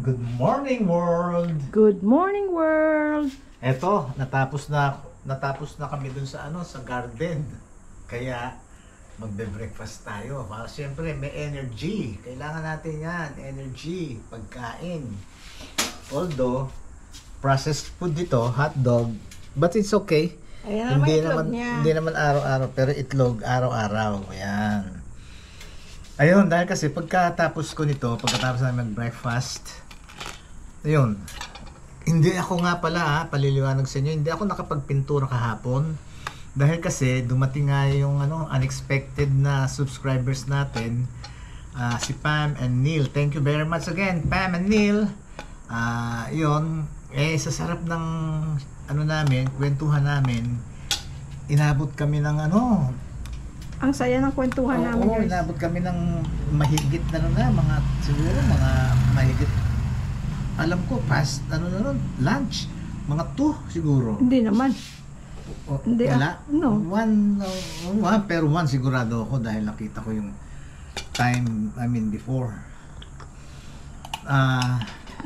Good morning, world! Good morning, world! Eto, natapos na kami dun sa sa garden. Kaya magbe-breakfast tayo. Siyempre, may energy. Kailangan natin yan, energy, pagkain. Although processed food dito, hotdog, but it's okay. Ayan Hindi naman araw-araw, pero itlog araw-araw. Ayan. Ayun, dahil kasi pagkatapos ko nito, pagkatapos namin mag-breakfast, ayun, hindi ako nga pala, paliliwanag sa inyo, hindi ako nakapagpintura kahapon. Dahil kasi dumating nga yung unexpected na subscribers natin, si Pam and Neil. Thank you very much again, Pam and Neil. Yun, sa sarap ng namin, kwentuhan namin, inabot kami ng ang saya ng kwentuhan namin, guys. Inabot kami ng mahigit siguro mga mahigit, alam ko, past lunch, mga 2 siguro. Hindi naman. Hindi, wala? No. Pero 1 sigurado ako dahil nakita ko yung time, before.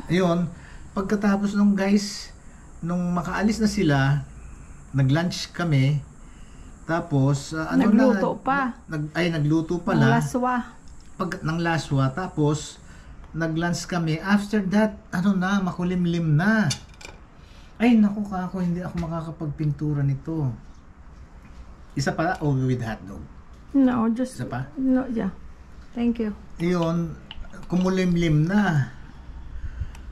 Ayun, pagkatapos nung guys, nung makaalis na sila, nag-lunch kami, tapos nagluto pa. Nagluto pala. Ng laswa. Ng laswa, tapos nag-lunch kami. After that, makulimlim na. Ay, naku kako, hindi ako makakapagpintura nito. Isa pala, with hotdog? No, just... Isa pa? No, yeah. Thank you. Iyon, kumulimlim na.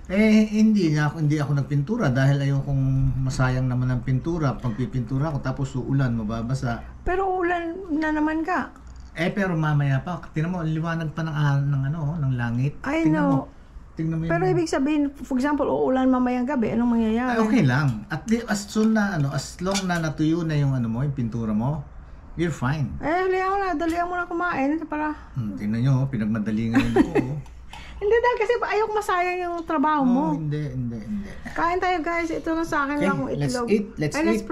Hindi ako nagpintura dahil ayokong masayang naman ang pintura. Pag pipintura ako, tapos uulan, mababasa. Pero ulan na naman ka. Pero mamaya pa, tingnan mo, liwanag pa ng langit. I know. Tingnan mo pero ibig sabihin, for example, uulan mamayang gabi, anong mangyayari? Okay lang. At as soon na as long na natuyo na yung yung pintura mo, you're fine. Dalihan mo na kumain para... Tingnan nyo, pinagmadalingan nyo ko. Hindi, dahil kasi ayok masayang yung trabaho mo. Hindi. Kain tayo, guys. Ito na sa akin lang yung itlog. Let's eat.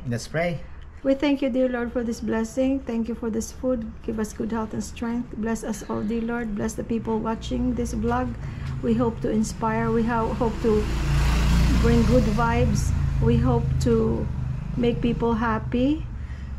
Let's pray. We thank you, dear Lord, for this blessing. Thank you for this food. Give us good health and strength. Bless us all, dear Lord. Bless the people watching this vlog. We hope to inspire. We hope to bring good vibes. We hope to make people happy.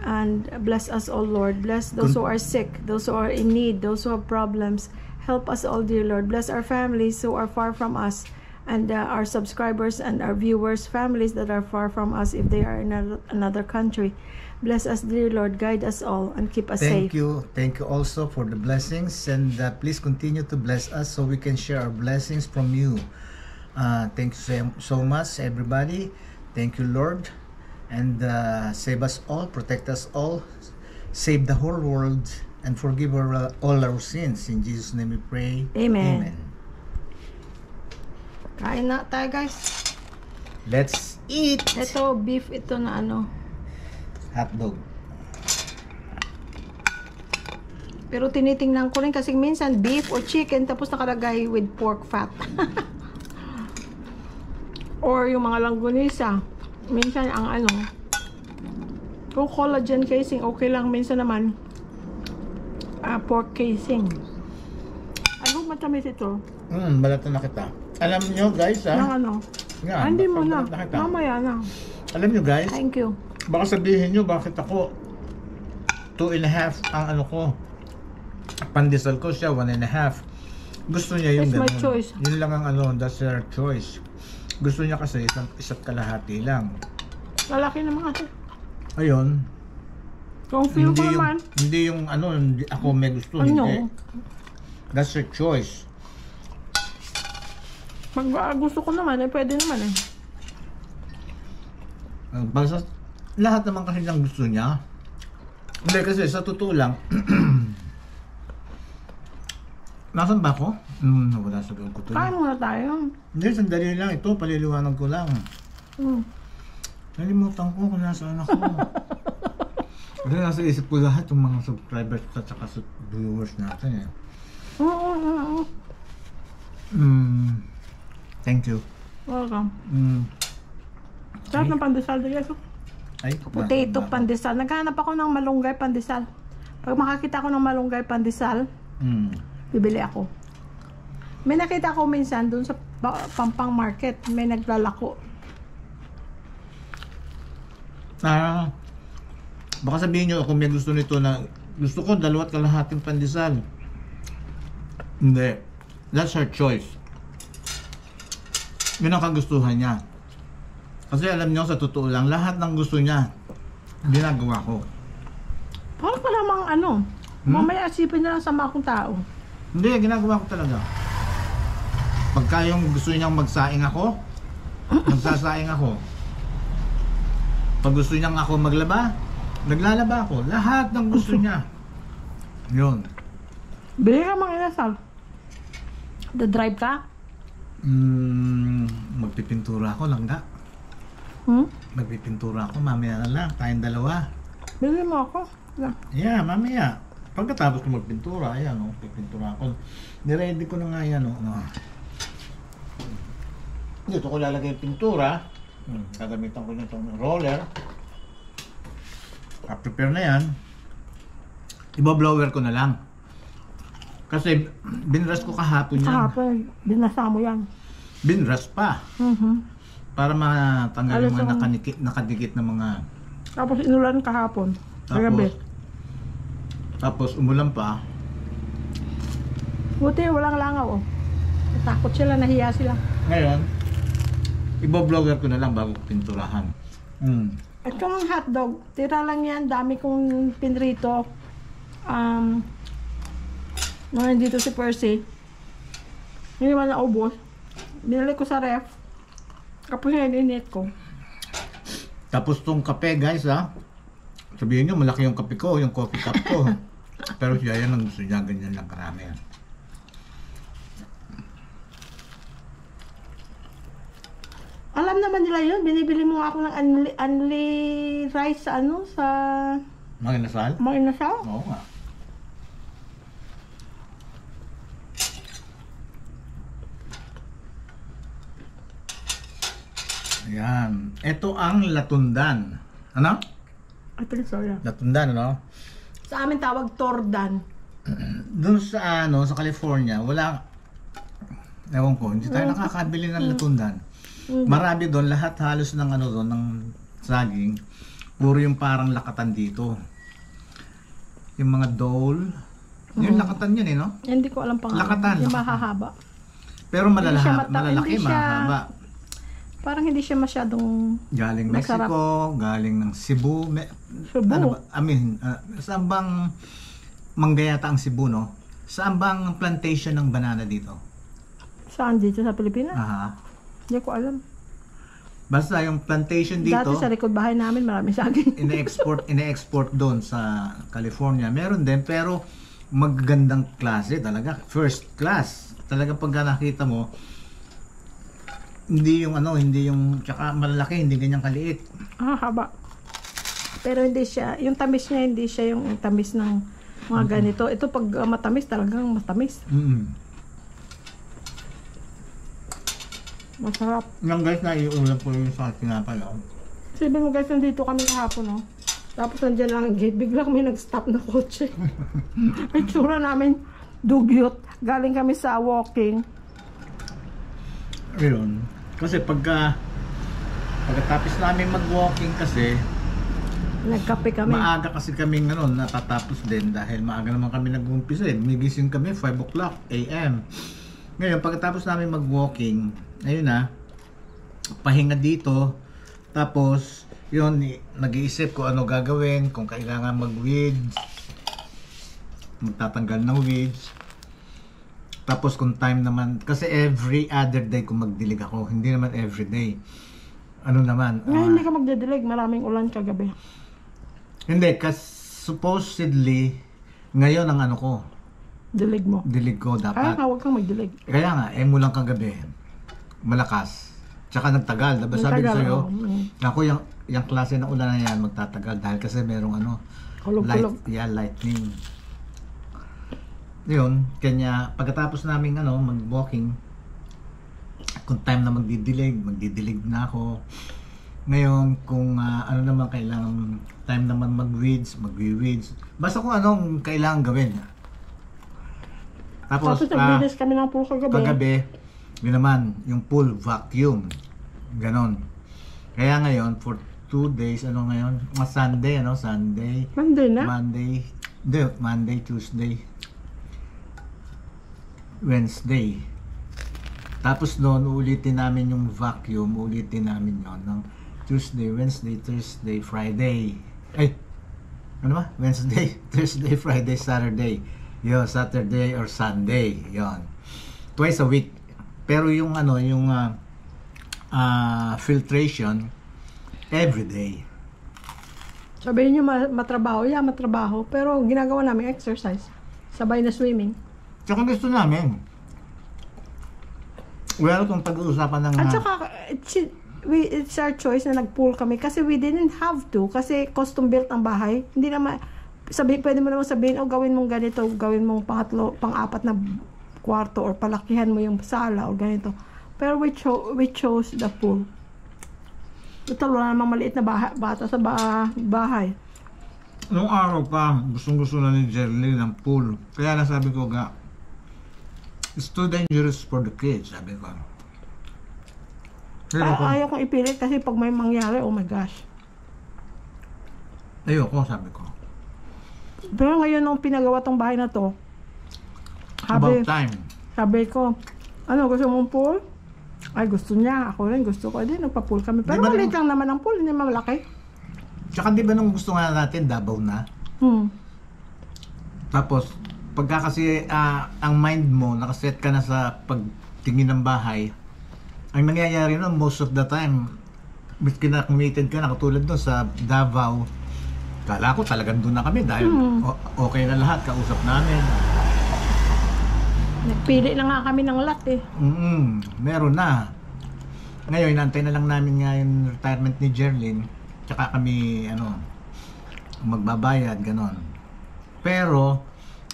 And bless us all, Lord. Bless those who are sick, those who are in need, those who have problems. Help us all, dear Lord. Bless our families who are far from us, and our subscribers and our viewers, families that are far from us if they are in another country. Bless us, dear Lord. Guide us all and keep us safe. Thank you also for the blessings, and please continue to bless us so we can share our blessings from you. Thank you so much, everybody. Thank you, Lord, and save us all, protect us all, save the whole world, and forgive all our sins. In Jesus' name we pray. Amen. Kain na tayo, guys. Let's eat. Ito, beef ito na hotdog. Pero tinitingnan ko rin kasi minsan beef or chicken tapos nakalagay with pork fat. Or yung mga langgunisa. Minsan ang kung collagen casing, okay lang. Minsan naman pork casing. Matamis ito. Balatan na kita. Alam nyo guys hindi mo na. Mamaya na. Alam nyo guys. Thank you. Baka sabihin nyo bakit ako 2.5 ang ko. Pandesal ko siya 1.5. Gusto niya yung that's my choice. Yun lang ang that's her choice. Gusto niya kasi isa't kalahati lang. Lalaki naman kasi. Ayun. Kung feel ko naman. Hindi yung hindi ako may gusto. Hindi. That's her choice. Pag gusto ko naman, pwede naman Basta lahat naman kasi ng gusto niya. Hindi kasi sa totoo lang. Nasaan ba ako? Wala sa gawin ko to. Kain muna tayo. Hindi, sandali lang. Ito, paliliwanag ko lang. Nalimutan ko kung nasaan ako. Kasi nasa isip ko lahat yung mga subscribers at saka viewers natin Thank you. Welcome. Sarap ng pandesal, guys. Potato pandesal. Naghanap ako ng malunggay pandesal. Pag makakita ko ng malunggay pandesal, bibili ako. May nakita ko minsan doon sa Pampang Market, may naglalako. Baka sabihin nyo kung may gusto nito na gusto ko 2 kalahating pandesal. Hindi. That's her choice. Yun ang kagustuhan niya. Kasi alam nyo, sa totoo lang, lahat ng gusto niya, ginagawa ko. Parang pa namang ano, mamaya asipin na lang sa mga tao. Hindi, ginagawa ko talaga. Pagka yung gusto niyang magsaing ako, magsasaing ako. Pag gusto niyang ako maglaba, naglalaba ako. Lahat ng gusto niya. Yun. Bili ka mga inasal. The-drive ka? Magpipintura ako lang da. Magpipintura ako, mamaya na lang, tayong 2. Bili mo ako. Yeah, mamaya. Pagkatapos ko magpintura, ayan o, pipintura ako. Niready ko na nga yan o. Dito ko lalagay yung pintura. Gagamitan ko nitong roller. Prepare na yan. Iba-blower ko na lang. Kasi binras ko kahapon yan. Kahapon, binasa mo yan. Binras pa. Para matanggal yung mga nakadikit na mga... Tapos inulan kahapon. Tapos umulan pa. Buti walang langaw oh. Natakot sila, nahiya sila. Ngayon, iba-blower ko na lang bago pinturahan. At kung ang hotdog, tira lang yan, dami kong pinrito. Nung nandito si Percy, hindi naman naubos. Binalik ko sa ref. Kapag init ko. Tapos tong kape guys sabihin nyo malaki yung kape ko, yung coffee cup ko. Pero siya yan ang gusto niya, ganyan lang karami yan. Alam naman nila yun, binibili mo ako ng unli rice sa sa... Mga inasal? Mga inasal? Oo nga. Ayan. Ito ang latundan. Ano? Sorry. Latundan, ano? Sa amin tawag tordan. Doon sa sa California, wala, ewan ko, hindi tayo nakakabili ng latundan. Marami doon, lahat halos ng doon, ng saging, puro yung parang lakatan dito. Yung mga dole, yung lakatan yun no? Hindi ko alam pangalan. Lakatan. Yung mahahaba. Pero malalaki, mahahaba. Parang hindi siya masyadong galing masarap. Mexico, galing ng Cebu. Cebu? Ano ba? Saan bang manggayata ang Cebu, no? Saan bang plantation ng banana dito? Saan dito sa Pilipinas? Aha. Hindi ko alam. Basta yung plantation dito, dati sa likod bahay namin maraming saging. ine-export doon sa California. Meron din, pero magagandang klase talaga. First class. Talaga pag nakita mo, hindi yung tsaka malalaki, hindi ganyan kaliit. Haba. Pero hindi siya, yung tamis niya, hindi siya yung tamis ng mga ganito. Ito pag matamis, talagang matamis. Masarap. Yung guys, naiulam po yung sa tinapay. Sabi mo guys, nandito kami kahapon, no? Tapos nandiyan lang ang gate, biglang may nag-stop na kotse. Ay, tsura namin, dugyot. Galing kami sa walking. Ayun. Kasi pagkatapos namin mag-walking kasi, nagkape kami. Maaga kasi kaming natatapos din dahil maaga naman kami nag-umpisa Migising kami 5 o'clock AM. Ngayon, pagkatapos namin mag-walking, ayun pahinga dito. Tapos, yun, nag-iisip ko ano gagawin, kung kailangan mag-weeds, magtatanggal ng weeds. Tapos kung time naman, kasi every other day kung magdilig ako, hindi naman every day. Ano naman? Ngayon hindi ka magdidilig, maraming ulan kagabi. Hindi, kasi supposedly, ngayon ang ko. Dilig mo? Dilig ko dapat. Huwag kang magdilig. Kaya nga, mulang kagabi, malakas. Tsaka nagtagal. Diba sabi ko sa'yo, ako yung klase ng ulan na yan magtatagal dahil kasi merong kulog-kulog. Lightning. Yun, kanya pagkatapos namin mag-walking, kung time na magdidilig na ako. Ngayon, kung ano naman kailangan, time naman mag-weeds, magwi-weeds. Basta kung anong kailangan gawin. Tapos naglinis kami ng pool kagabi. Yun naman, yung pool vacuum. Ganon. Kaya ngayon, for 2 days, ano ngayon? Sunday, ano? Sunday. Monday na? Monday, Tuesday, Wednesday. Tapos noon, ulitin namin yung vacuum. Ulitin namin yun. No? Tuesday, Wednesday, Thursday, Friday. Ay! Ano ba? Wednesday, Thursday, Friday, Saturday. Yun, Saturday or Sunday. Yun. Twice a week. Pero yung ano, yung filtration, every day. Sabihin nyo matrabaho, matrabaho. Pero ginagawa namin exercise. Sabay na swimming. Tsaka gusto namin. Well, kung pag-uusapan ng... At saka, it's our choice na nag-pool kami kasi we didn't have to. Kasi custom built ang bahay. Hindi naman, pwede mo naman sabihin, gawin mong ganito, gawin mong pang-apat na kwarto or palakihan mo yung sala o ganito. Pero we chose the pool. Ito, wala namang maliit na bata sa bahay. Nung araw pa, gustong-gusto na ni Jerry ng pool. Kaya nasabi ko nga, it's too dangerous for the kids, sabi ko. Ayaw kong ipilit kasi pag may mangyari, oh my gosh. Ayoko, sabi ko. Pero ngayon nung pinagawa tong bahay na to, About time. Sabi ko, ano, gusto mong pool? Ay, gusto niya. Ako rin, gusto ko. Hindi, nagpa-pool kami. Pero maliit lang naman ang pool, hindi malaki. Tsaka di ba nung gusto nga natin, Davao na? Tapos, pagka kasi ang mind mo, nakaset ka na sa pagtingin ng bahay, ang mangyayari nun, most of the time, miski na committed ka na, katulad doon sa Davao, kala ko talagang doon na kami dahil okay na lahat, kausap namin. Nagpili na nga kami ng lot eh. Meron na. Ngayon, inantay na lang namin nga yung retirement ni Jerlyn, tsaka kami, magbabayad, ganon. Pero,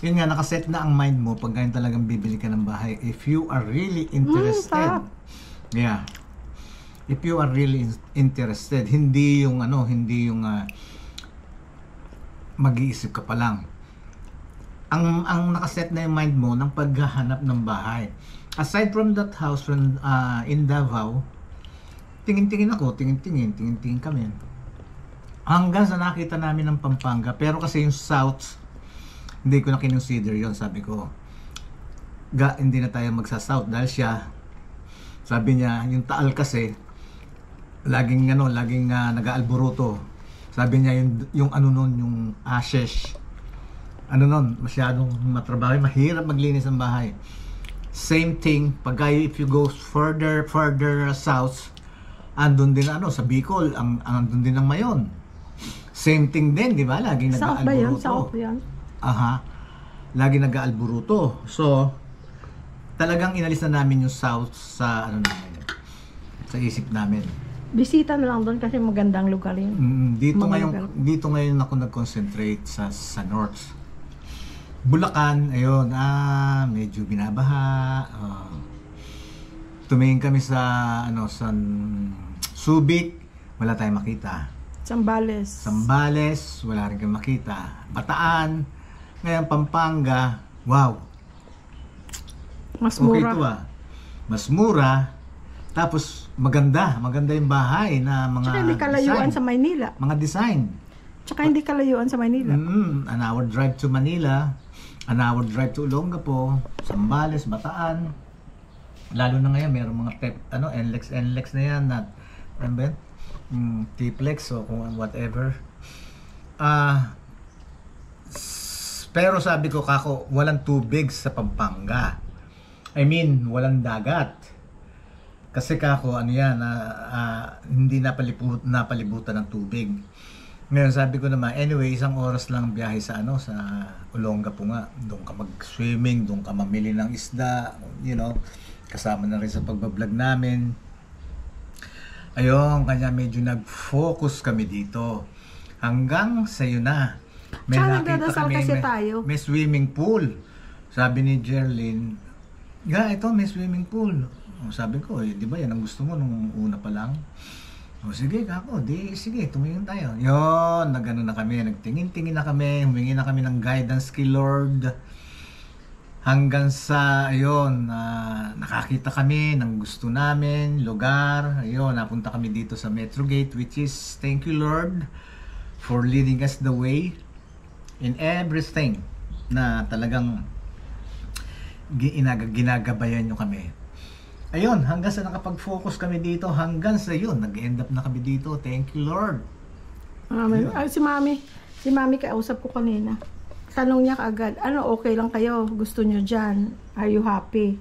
yun nga, nakaset na ang mind mo pag ganyan talagang bibili ka ng bahay. If you are really interested, if you are really interested, hindi yung mag-iisip ka pa lang. Ang nakaset na yung mind mo ng paghahanap ng bahay. Aside from that house in Davao, tingin-tingin kami. Hanggang sa nakita namin ng Pampanga, pero kasi yung South, hindi ko na kinonsider yon, sabi ko. Hindi na tayo magsa-South dahil siya, sabi niya, yung Taal kasi, laging nag-aalburuto. Sabi niya, yung ashes, masyadong matrabaho, mahirap maglinis ang bahay. Same thing, if you go further south, andun din sa Bicol, andun din ang Mayon. Same thing din, di ba? Laging nag-aalburuto. South ba yan? Lagi nag-aalburuto. So, talagang inalis na namin yung South sa sa isip namin. Bisita na lang doon kasi magandang lugar yun. Dito ngayon ako nag-concentrate sa North. Bulacan, ayun, medyo binabaha. Tumingin kami sa Subic, wala tayong makita. Sambales, wala rin kami makita. Bataan, ngayon Pampanga, wow. Mas mura. Okay mas mura. Tapos maganda yung bahay na mga tsaka hindi kalayuan design. Sa Maynila. Mga design. Tsaka hindi kalayuan sa Maynila. An hour drive to Manila, an hour drive to Olongapo, Sambales, Bataan. Lalo na ngayon, mayroong mga NLEX na yan, T-Plex o kung whatever. Pero sabi ko, kako, walang tubig sa Pampanga. I mean, walang dagat. Kasi kako, hindi napalibutan ng tubig. Ngayon, sabi ko naman, anyway, 1 oras lang biyahe sa Olongapo nga. Doon ka mag-swimming, doon ka mamili ng isda, kasama na rin sa pagbablog namin. Ayun, kanya medyo nag-focus kami dito. Hanggang sa yun na. May nakita kami, may swimming pool. Sabi ni Jerlyn, ito may swimming pool. Sabi ko, di ba yan ang gusto mo nung una pa lang? Sige kako, sige, tumingin tayo. Yun, nagano na kami, nagtingin-tingin na kami, humingi na kami ng guidance kay Lord. hanggang sa ayun, nakakita kami ng gusto namin, lugar. Ayun, napunta kami dito sa Metro Gate, which is thank you Lord for leading us the way in everything na talagang ginagabayan nyo kami. Ayun, hanggang sa nakapag-focus kami dito, hanggang sa yun, nag-end up na kami dito. Thank you Lord. Si Mami kausap ko kanina. Tanong niya kaagad, ano okay lang kayo? Gusto nyo dyan? Are you happy?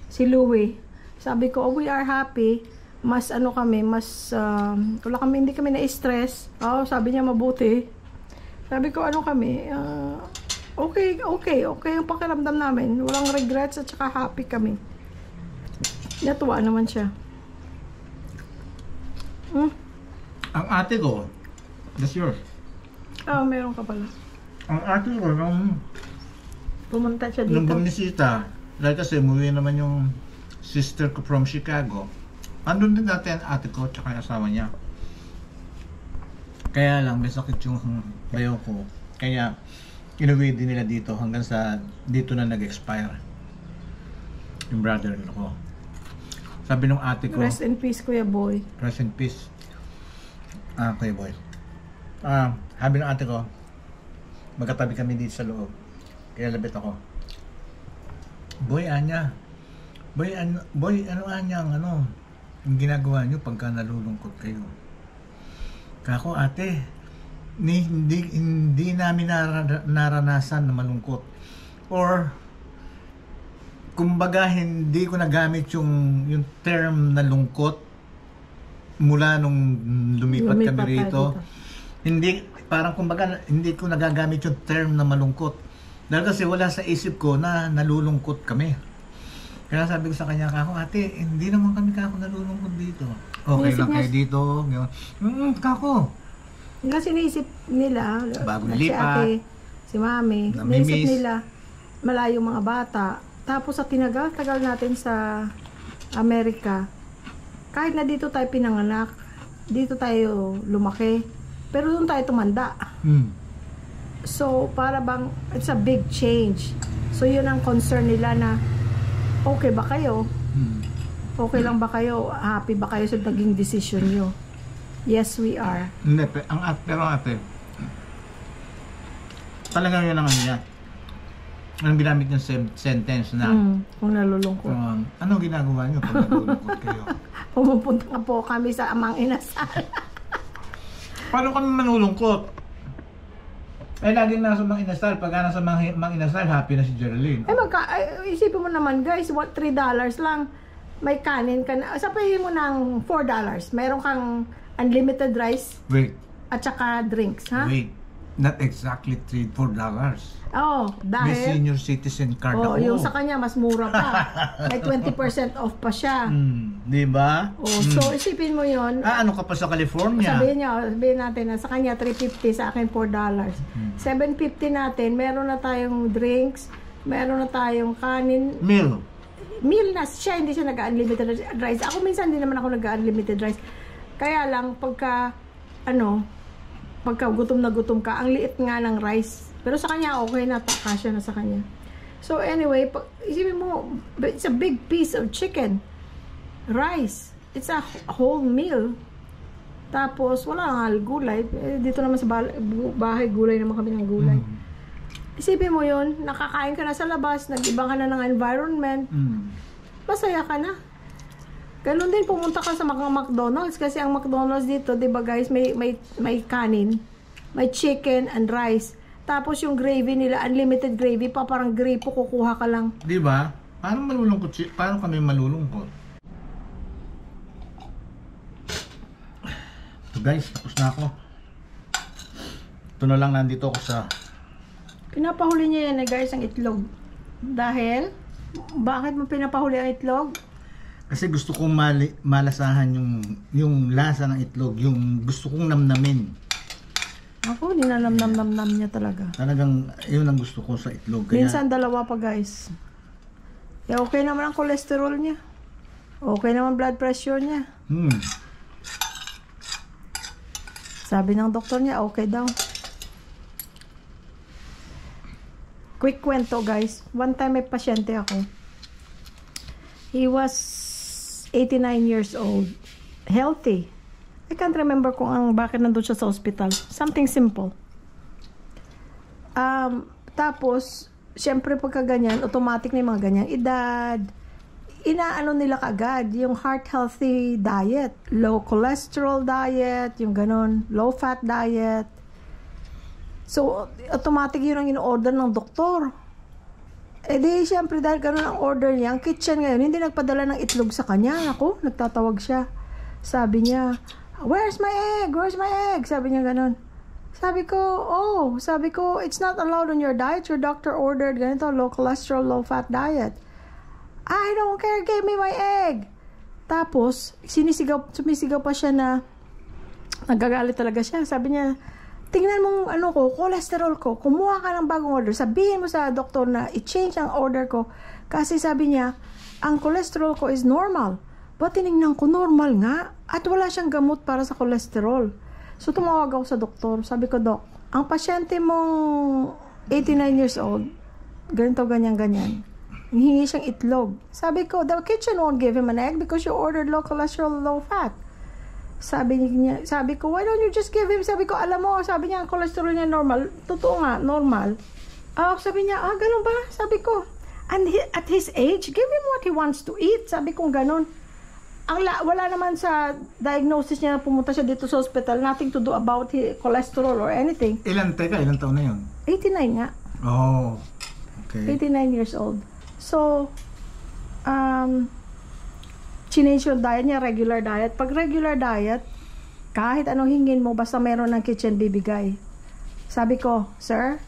Si Louie, sabi ko, we are happy. Mas ano kami, wala kami, hindi kami na-stress. Sabi niya mabuti. Sabi ko, ano kami, okay ang pakiramdam namin. Walang regrets at saka happy kami. Natuwa naman siya. Ang ate ko, that's yours. Meron ka pala. Ang ate ko, nung Pumunta siya dito. bumisita, dahil kasi umuwi naman yung sister ko from Chicago, andun din dati ang ate ko tsaka yung asawa niya. Kaya lang, may sakit yung bayo ko. Kaya, inuwi din nila dito hanggang sa dito na nag-expire yung brother-in-law ko. Sabi nung ate ko, Rest in peace, Kuya Boy. rest in peace. Kuya Boy. Sabi ng ate ko, magkatabi kami dito sa loob. Kaya labit ako. Boy, Anya. Boy, ano Anya, yung ginagawa nyo pagka nalulungkot kayo. Kako, ate, hindi namin naranasan na malungkot. Or, kumbaga, hindi ko nagamit yung term na lungkot mula nung lumipat kami rito. Hindi, parang kumbaga, hindi ko nagagamit yung term na malungkot. Dahil kasi wala sa isip ko na nalulungkot kami. Kaya sabi ko sa kanya, kako, ate, hindi naman kami kako nalulungkot dito. Okay lang kayo dito. Kako. Kasi naisip nila, Bago si nilipat, ate, si Mami, namimiss. naisip nila, malayo mga bata. Tapos sa tinagal-tagal natin sa Amerika, kahit na dito tayo pinanganak, dito tayo lumaki, pero doon tayo tumanda. So, para bang, it's a big change. So, yun ang concern nila na, okay ba kayo? Okay lang ba kayo? Happy ba kayo sa naging decision nyo? Yes, we are. Hindi, pero ate, talagang yun ang niya. Anong ginamit yung sentence na, kung nalulungkot. anong ginagawa nyo pag nalulungkot kayo? Pumupunta nga po kami sa Amang Inasal. Paano kami manulungkot? Laging nasa Mang Inasal. Pag nasa Mang Inasal, happy na si Geraldine. Isipin mo naman guys, what, $3 lang, may kanin ka na, sabihin mo ng $4, meron kang unlimited rice, Wait, at saka drinks, ha? wait. Not exactly $4. May Dahil, senior citizen card ako. yung sa kanya, mas mura pa. May 20% off pa siya. Di ba? So, isipin mo yon. Ano ka pa sa California? Sabihin natin na sa kanya $3.50, sa akin $4. $7.50 natin, meron na tayong drinks, meron na tayong kanin. Meal na siya, hindi siya nag-unlimited rice. Ako minsan hindi naman ako nag-unlimited rice. Kaya lang, pagka gutom na gutom ka, ang liit nga ng rice. Pero sa kanya, okay na, kasya na sa kanya. So anyway, isipin mo, it's a big piece of chicken. Rice. It's a whole meal. Tapos, wala nga gulay. Dito naman sa bahay, gulay naman kami ng gulay. Isipin mo yun, nakakain ka na sa labas, nag-ibang ka na ng environment, masaya ka na. Ganun din, pumunta ka sa mga McDonald's, kasi ang McDonald's dito, di ba guys, may kanin, may chicken and rice. Tapos yung gravy nila, unlimited gravy pa, parang gripo, kukuha ka lang. Di ba? Paano kami malulungkot? So guys, tapos na ako. Ito na lang, nandito ako sa... Pinapahuli niya yan guys, ang itlog. Dahil, bakit mo pinapahuli ang itlog? Kasi gusto kong malasahan yung lasa ng itlog, yung gusto kong namnamin. Ako, ninanam-nam-nam niya talaga. Talagang, yun ang gusto ko sa itlog. Kaya, Minsan dalawa pa guys. Okay naman ang cholesterol niya. Okay naman blood pressure niya. Sabi ng doktor niya, okay daw. quick kwento guys. One time may pasyente ako. He was 89 years old. Healthy. I can't remember kung bakit nandun siya sa hospital. Something simple. Tapos, syempre pagka ganyan, automatic na yung mga ganyang edad. Inaano nila kaagad, yung heart healthy diet, low cholesterol diet, yung ganon, low fat diet. So, automatic yun ang in-order ng doktor. Eh di, syempre dahil ganon ang order niya, ang kitchen ngayon, hindi nagpadala ng itlog sa kanya. Ako, nagtatawag siya. Sabi niya, where's my egg? Where's my egg? Sabi niya ganon. Sabi ko, it's not allowed on your diet. Your doctor ordered ganito, low cholesterol, low fat diet. I don't care, give me my egg. Tapos, sumisigaw pa siya na nagagalit talaga siya. Sabi niya, tingnan mo cholesterol ko. Kumuha ka ng bagong order. Sabihin mo sa doktor na i-change ang order ko. Kasi sabi niya, ang cholesterol ko is normal. But tinignan ko, normal nga. At wala siyang gamot para sa cholesterol. So, tumawag ako sa doktor. Sabi ko, Dok, ang pasyente mong 89 years old, ganito, ganyan. Hingi siyang itlog. Sabi ko, the kitchen won't give him an egg because you ordered low cholesterol, low fat. Sabi ko, why don't you just give him? Sabi ko, alam mo, sabi niya, ang cholesterol niya normal. Totoo nga, normal. Sabi niya, ganun ba? Sabi ko, and at his age, give him what he wants to eat. Sabi ko, ganun. Wala naman sa diagnosis niya na pumunta siya dito sa hospital, nothing to do about his cholesterol or anything. Ilan taon na yun? 89 nga. Oh, okay. 89 years old. So, change yung diet niya, regular diet. Pag regular diet, kahit anong hingin mo, basta meron ng kitchen bibigay. Sabi ko, sir,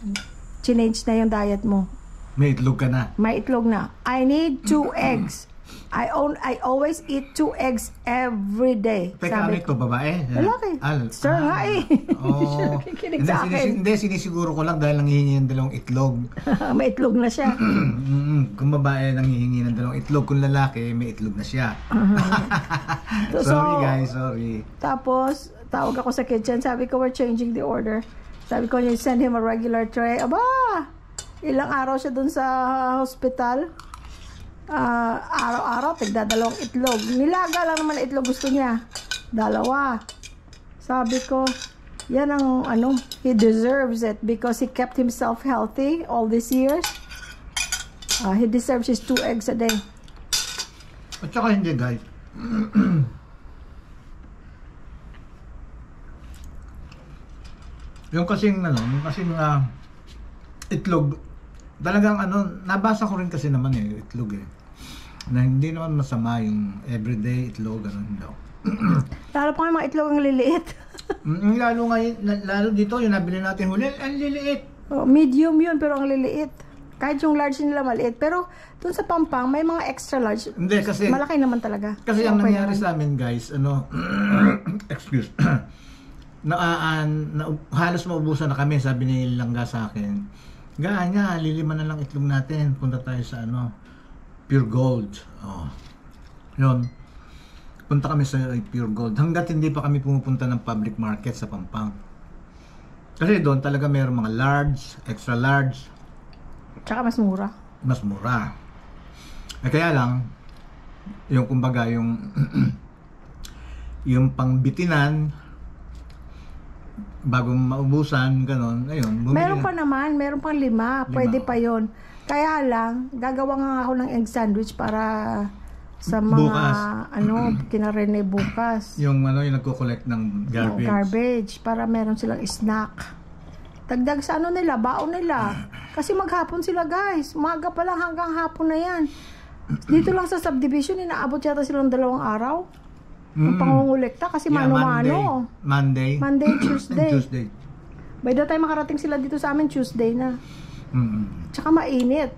change na yung diet mo. May itlog ka na. May itlog na. I need 2 eggs. I always eat 2 eggs every day. Teka, ano ito, babae? Lalaki. Sir, nga eh. Oh. Kikinig sa akin. Hindi, sinisiguro ko lang dahil nanghihingi ng 2 itlog. May itlog na siya. Kung babae nanghihingi ng 2 itlog, kung lalaki, may itlog na siya. Sorry guys, sorry. Tapos, tawag ako sa kitchen. Sabi ko, we're changing the order. Sabi ko, you send him a regular tray. Aba, ilang araw siya dun sa hospital. Araw-araw, tigdadalawang itlog. Nilaga lang naman itlog gusto niya. 2. Sabi ko, yan ang he deserves it because he kept himself healthy all these years. He deserves his 2 eggs a day. At saka hindi guys. yung kasing itlog, talagang nabasa ko rin kasi naman itlog na hindi naman masama yung everyday itlog, daw. Lalo pa mga itlog ang liliit. lalo dito, yung nabili natin huli, ang liliit. Medium yun, pero ang liliit. Kahit yung large nila maliit. Pero dun sa Pampang, may mga extra large. Hindi, kasi malaki naman talaga. Kasi ang nangyari sa amin guys, excuse, halos maubusan na kami, sabi ni Langga sa akin. Nga, liliman na lang itlog natin. Punta tayo sa Pure Gold. Yun. Punta kami sa Pure Gold. Hanggat hindi pa kami pumupunta ng public market sa Pampang. Kasi doon talaga mayroong mga large, extra large. Tsaka mas mura. Mas mura. Kaya lang, yung kumbaga, yung yung pangbitinan, bago maubusan, ganon, ayun. Meron pa naman, meron pang 5. Pwede pa yon. Kaya lang, gagawa nga ako ng egg sandwich para sa mga, bukas. Kina Rene bukas. Yung yung nagko-collect ng garbage. Garbage, para meron silang snack. Dagdag sa nila, baon nila. Kasi maghapon sila guys. Umaga pa lang hanggang hapon na yan. Dito lang sa subdivision, inaabot yata silang 2 araw. Ang pangungulekta kasi mano-mano. Monday, Tuesday. By the time makarating sila dito sa amin, Tuesday na. Tsaka mainit.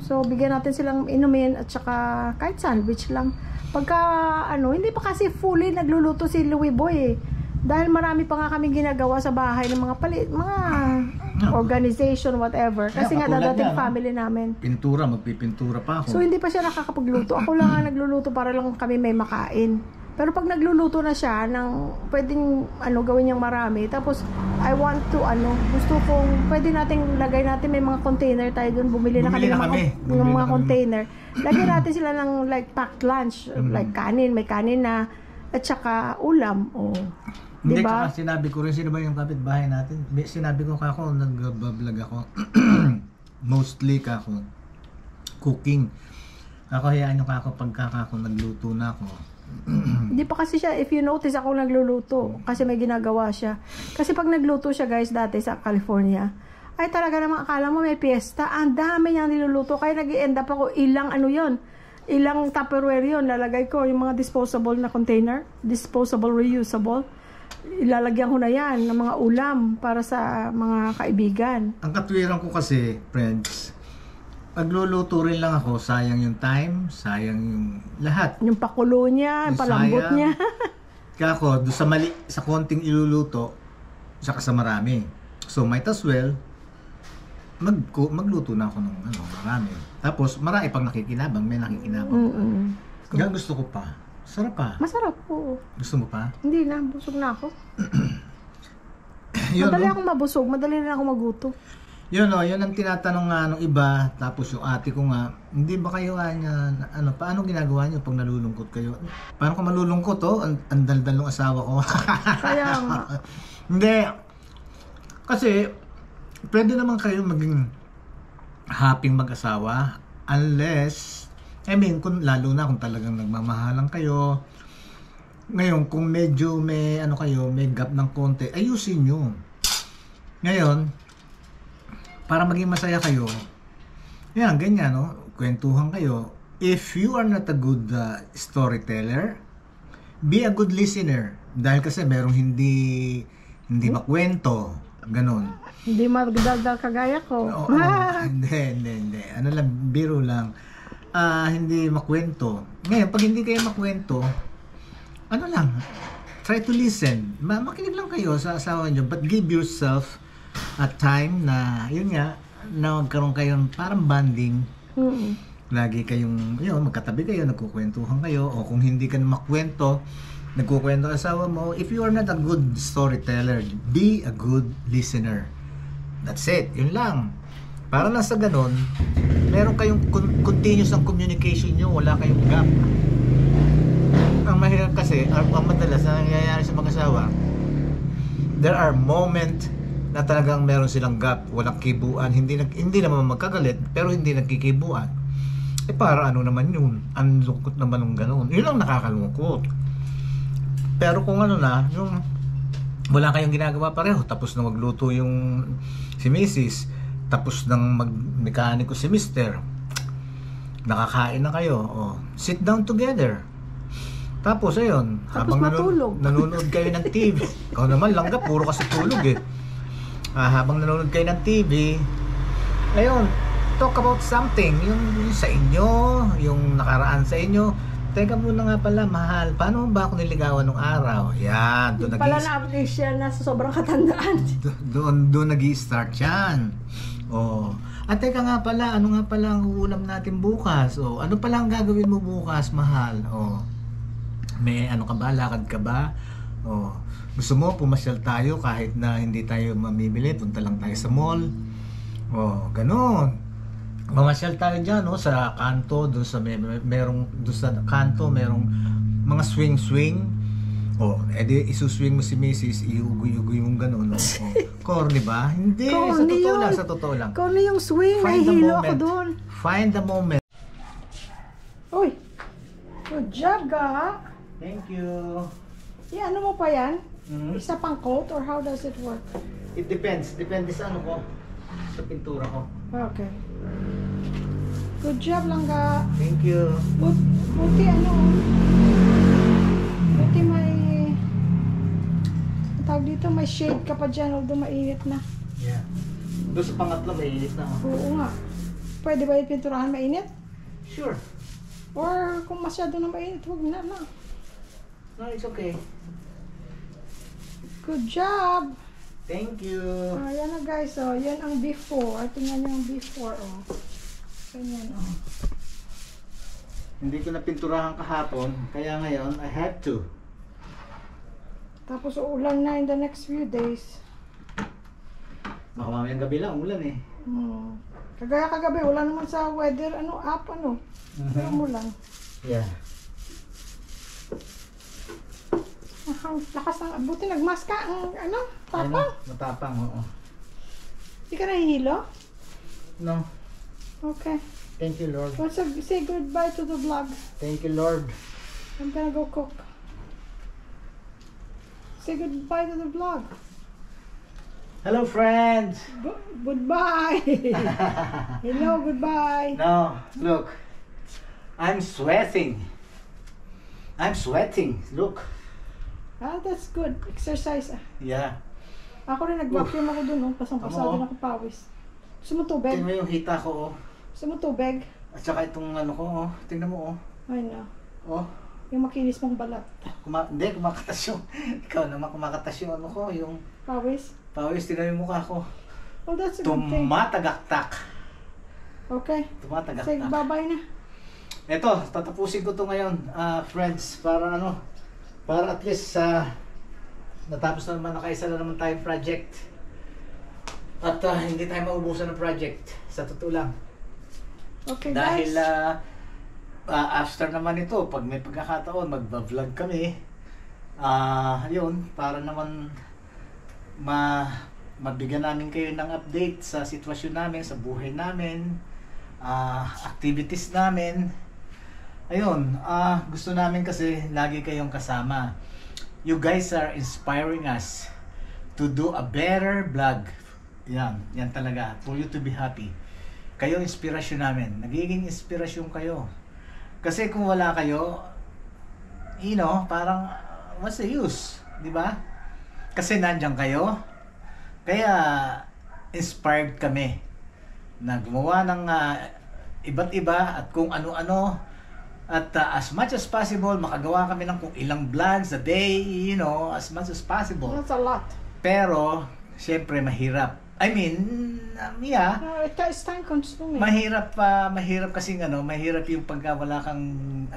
So bigyan natin silang inumin at tsaka kahit sandwich lang. Pagka hindi pa kasi fully nagluluto si Louie Boy Dahil marami pa nga kaming ginagawa sa bahay ng mga organization, whatever. Kasi nga dadating family namin. Magpipintura pa ako. So hindi pa siya nakakapagluto. Ako lang ang nagluluto para lang kami may makain. Pero pag nagluluto na siya ng pwedeng gawin niyang marami, tapos I want to gusto kong pwede nating lagay natin, may mga container tayo doon, bumili na kami ng mga container. Lagyan natin sila ng like packed lunch, like kanin, may kanin na at saka ulam. Hindi, diba? tsaka sinabi ko rin, sino ba yung kapitbahay natin? Sinabi ko kako, nag-vlog ako. Mostly kako, cooking. Ako, hayaan nyo kako pagkaka ako nagluto na ako. Hindi pa kasi siya, if you notice, ako nagluluto. Kasi may ginagawa siya. Kasi pag nagluto siya guys dati sa California, ay talaga namang akala mo may piyesta. Ang dami niyang niluluto. Kaya nag-i-end up ako ilang ilang Tupperware yun. Lalagay ko yung mga disposable na container. Disposable, reusable. Ilalagyan ko na yan ng mga ulam para sa mga kaibigan. Ang katwiran ko kasi, friends, pagluluto rin lang ako, sayang yung time, sayang yung lahat. Yung pakulo niya, yung palambot sayang. niya. Kaya ako, doon sa konting iluluto, saka sa marami. So, might as well, magluto na ako ng marami. Tapos, marami pang nakikinabang, may nakikinabang. Kaya gusto ko pa. Sarap pa. Masarap, oo. Gusto mo pa? Hindi na, busog na ako. Yun, madali akong mabusog, madali na ako magutom. Yun ang tinatanong nga nung iba, tapos yung ate ko nga, hindi ba kayo paano ginagawa niyo pag nalulungkot kayo? Paano ka malulungkot ang daldal ng asawa ko? Kaya nga. Hindi. Kasi, pwede naman kayo maging happy mag-asawa unless, lalo na kung talagang nagmamahalan kayo. Ngayon, kung medyo may may gap ng konti, ayusin nyo. Ngayon, para maging masaya kayo, ganyan, kwentuhan kayo. If you are not a good storyteller, be a good listener. Dahil kasi merong hindi makwento, ganun. Hindi magdaldal kagaya ko. Hindi. Biro lang. Hindi makwento. Ngayon, pag hindi kayo makwento, try to listen. Makinig lang kayo sa asawa nyo, but give yourself a time na, na magkaroon kayo parang bonding. Lagi kayong, magkatabi kayo, nagkukwentuhan kayo, o kung hindi ka na makwento, nagkukwento asawa mo. If you are not a good storyteller, be a good listener. That's it. Yun lang. Para lang sa ganun, meron kayong continuous ang communication nyo, wala kayong gap. Ang mahirap kasi, ang madalas na nangyayari sa mag-asawa, there are moments na talagang meron silang gap, walang kibuan, hindi naman magkagalit, pero hindi nagkikibuan. Para naman yun, ang lungkot naman ng ganun. Yun lang nakakalungkot. Pero kung yung wala kayong ginagawa pareho, tapos na magluto yung si Mrs., tapos ng magmekaniko si Mr., nakakain na kayo, sit down together. Tapos habang nanonood kayo ng TV, ikaw naman langgap, puro kasi tulog habang nanonood kayo ng TV, talk about something, yung sa inyo, yung nakaraan sa inyo. Teka muna nga pala, mahal, paano ba ako niligawan nung araw? Yan, doon pala na-update siya na sa sobrang katandaan. Doon nag-i-start yan. At teka nga pala, ano nga pala ang uulam natin bukas? Ano pala ang gagawin mo bukas, mahal? May ka ba? Lakad ka ba? Gusto mo pumasyal tayo kahit na hindi tayo mamimili, punta lang tayo sa mall. Ganon. Mamasyal tayo dyan, sa kanto, doon sa kanto, merong mga swing. Edi isuswing mo si Mrs., iugoy-ugoy mong gano'n. Corny ba? Hindi, sa totoo lang. Corny yung swing, nahihilo ako doon. Find the moment. Uy, good job, ga. Thank you. Ano mo pa yan? Isa pang coat or how does it work? It depends. Depende sa ko. Sa pintura ko. Okay. Good job lang, ga. Thank you. Buti buti may tawag dito, may shade ka pa dyan, although mainit na. Yeah. Doon sa pangatlo, mainit na. Oo nga. Pwede ba yung pinturahan mainit? Sure. Or kung masyado na mainit, huwag na. No, it's okay. Good job! Thank you! Yan na guys, yan ang before. Tingnan nyo ang before, Ganyan, Hindi ko na pinturahan kahapon, kaya ngayon I have to. Tapos ulan na in the next few days. Baka mamayang gabi lang, ulan eh. Kagaya kagabi, wala naman sa weather, app. Pero umulan. Yeah. Lakas ng, buti nagmask ka, tapang. Ano? Matapang, oo. Hindi ka nahihilo? No. Okay. Thank you, Lord. Well, so say goodbye to the vlog. Thank you, Lord. I'm gonna go cook. Say goodbye to the vlog. Hello, friends. Goodbye. Hello, goodbye. No, look. I'm sweating. I'm sweating. Look. That's good. Exercise. Yeah. Ako rin nag-vacuum ako dun, pasang-pasa din ako pawis. Gusto mo tubig? Tingnan mo yung hita ko, oh. Gusto mo tubig? At saka itong ko, oh. Tingnan mo, oh. Ay na. Oh. Yung makinis mong balat. Hindi, kumakatas yung... Ikaw naman kumakatas yung ko, yung... Pawis? Pawis, tingnan yung mukha ko. Well, that's a good thing. Tumatagaktak. Okay. Tumatagaktak. Say bye-bye na. Eto, tatapusin ko to ngayon, friends, para para at least natapos na naman, nakaisa na naman tayong project. At hindi tayo maubusan ng project, sa totoo lang. Okay, Dahil guys. after naman ito, pag may pagkakataon, magba-vlog kami. Yun, para naman mabigyan namin kayo ng update sa sitwasyon namin, sa buhay namin, activities namin. Ayun, gusto namin kasi lagi kayong kasama. You guys are inspiring us to do a better vlog. Yan talaga, for you to be happy. Kayo inspirasyon namin, nagiging inspirasyon kayo. Kasi kung wala kayo, parang what's the use, di ba? Kasi nandiyan kayo, kaya inspired kami na gumawa ng iba't iba at kung ano-ano. At as much as possible, makagawa kami ng kung ilang vlogs a day, as much as possible. That's a lot. Pero, syempre, mahirap. I mean, yeah. It's time consuming. Mahirap kasi mahirap yung pagka wala kang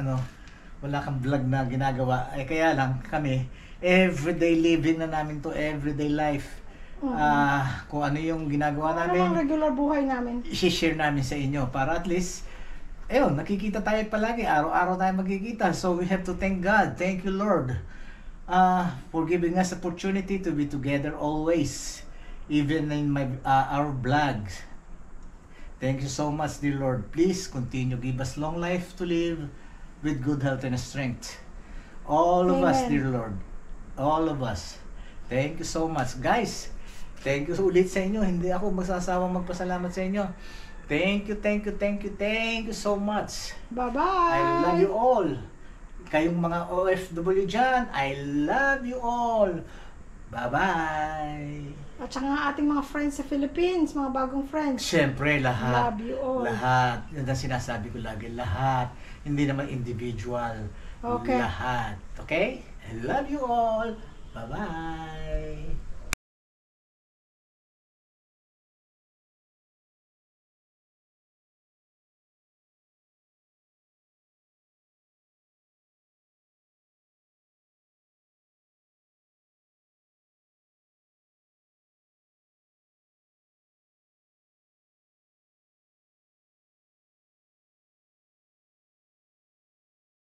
vlog na ginagawa. Kaya lang, kami, everyday living na namin to, everyday life. Kung ano yung ginagawa namin, regular buhay namin. i-share namin sa inyo para at least nakikita tayo palagi, araw-araw tayo magkikita. So we have to thank God. Thank you, Lord, for giving us opportunity to be together always, even in our vlogs. Thank you so much, dear Lord. Please continue, give us long life to live with good health and strength. All of us, dear Lord. All of us. Thank you so much, guys. Thank you ulit sa inyo. Hindi ako magsasawang magpasalamat sa inyo. Thank you so much. Bye-bye. I love you all. Kayong mga OFW dyan, I love you all. Bye-bye. At saka nga ating mga friends sa Philippines, mga bagong friends. Siyempre, lahat. Love you all. Lahat. Yan ang sinasabi ko lagi. Lahat. Hindi naman individual. Okay. Lahat. Okay? I love you all. Bye-bye.